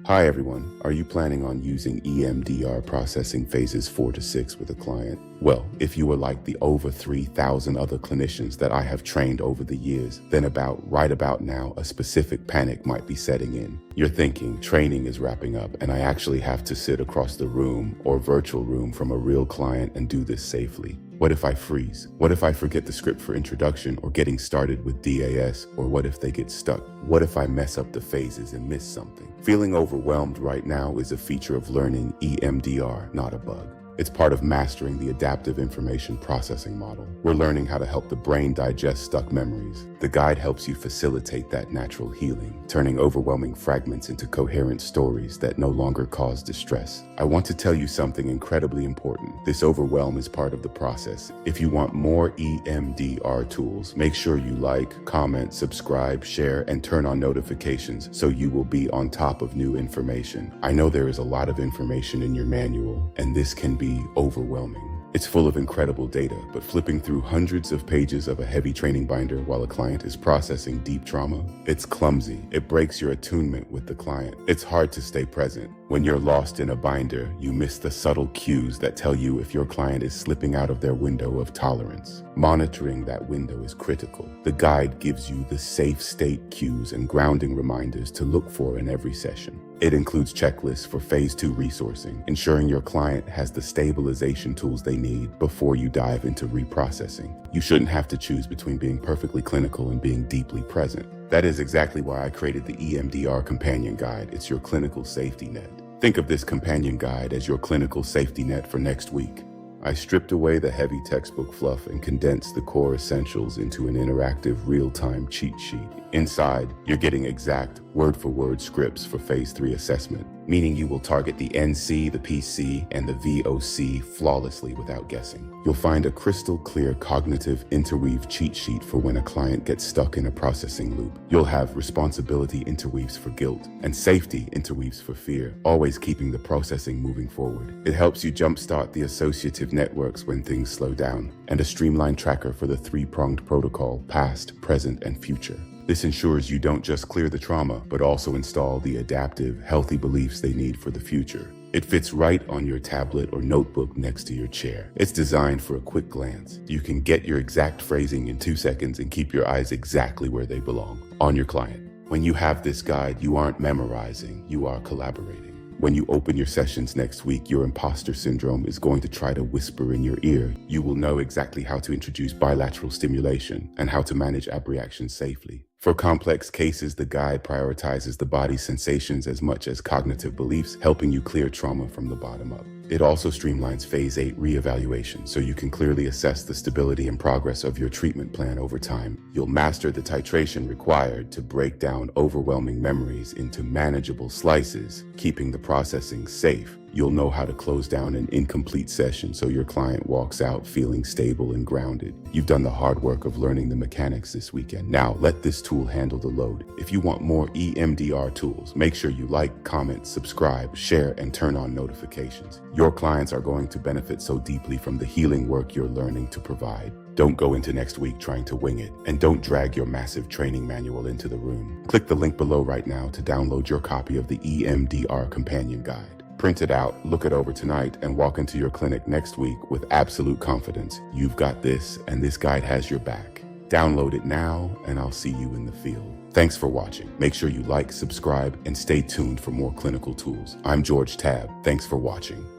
Hi everyone, are you planning on using EMDR processing phases 4 to 6 with a client? Well, if you are like the over 3,000 other clinicians that I have trained over the years, then right about now, a specific panic might be setting in. You're thinking, training is wrapping up and I actually have to sit across the room or virtual room from a real client and do this safely. What if I freeze? What if I forget the script for introduction or getting started with DAS? Or what if they get stuck? What if I mess up the phases and miss something? Feeling overwhelmed right now is a feature of learning EMDR, not a bug. It's part of mastering the adaptive information processing model. We're learning how to help the brain digest stuck memories. The guide helps you facilitate that natural healing, turning overwhelming fragments into coherent stories that no longer cause distress. I want to tell you something incredibly important. This overwhelm is part of the process. If you want more EMDR tools, make sure you like, comment, subscribe, share, and turn on notifications so you will be on top of new information. I know there is a lot of information in your manual, and this can be overwhelming. It's full of incredible data, but flipping through hundreds of pages of a heavy training binder while a client is processing deep trauma, it's clumsy. It breaks your attunement with the client. It's hard to stay present. When you're lost in a binder, you miss the subtle cues that tell you if your client is slipping out of their window of tolerance. Monitoring that window is critical. The guide gives you the safe state cues and grounding reminders to look for in every session. It includes checklists for phase 2 resourcing, ensuring your client has the stabilization tools they need before you dive into reprocessing. You shouldn't have to choose between being perfectly clinical and being deeply present. That is exactly why I created the EMDR Companion Guide. It's your clinical safety net. Think of this companion guide as your clinical safety net for next week. I stripped away the heavy textbook fluff and condensed the core essentials into an interactive real-time cheat sheet. Inside, you're getting exact word-for-word scripts for phase 3 assessment, meaning you will target the NC, the PC, and the VOC flawlessly without guessing. You'll find a crystal clear cognitive interweave cheat sheet for when a client gets stuck in a processing loop. You'll have responsibility interweaves for guilt and safety interweaves for fear, always keeping the processing moving forward. It helps you jumpstart the associative networks when things slow down, and a streamline tracker for the 3-pronged protocol, past, present, and future. This ensures you don't just clear the trauma, but also install the adaptive, healthy beliefs they need for the future. It fits right on your tablet or notebook next to your chair. It's designed for a quick glance. You can get your exact phrasing in 2 seconds and keep your eyes exactly where they belong, on your client. When you have this guide, you aren't memorizing, you are collaborating. When you open your sessions next week, your imposter syndrome is going to try to whisper in your ear. You will know exactly how to introduce bilateral stimulation and how to manage abreaction safely. For complex cases, the guide prioritizes the body's sensations as much as cognitive beliefs, helping you clear trauma from the bottom up. It also streamlines phase 8 reevaluation, so you can clearly assess the stability and progress of your treatment plan over time. You'll master the titration required to break down overwhelming memories into manageable slices, keeping the processing safe. You'll know how to close down an incomplete session so your client walks out feeling stable and grounded. You've done the hard work of learning the mechanics this weekend. Now let this tool handle the load. If you want more EMDR tools, make sure you like, comment, subscribe, share, and turn on notifications. Your clients are going to benefit so deeply from the healing work you're learning to provide. Don't go into next week trying to wing it, and don't drag your massive training manual into the room. Click the link below right now to download your copy of the EMDR Companion Guide. Print it out, look it over tonight, and walk into your clinic next week with absolute confidence. You've got this, and this guide has your back. Download it now, and I'll see you in the field. Thanks for watching. Make sure you like, subscribe, and stay tuned for more clinical tools. I'm George Tabb. Thanks for watching.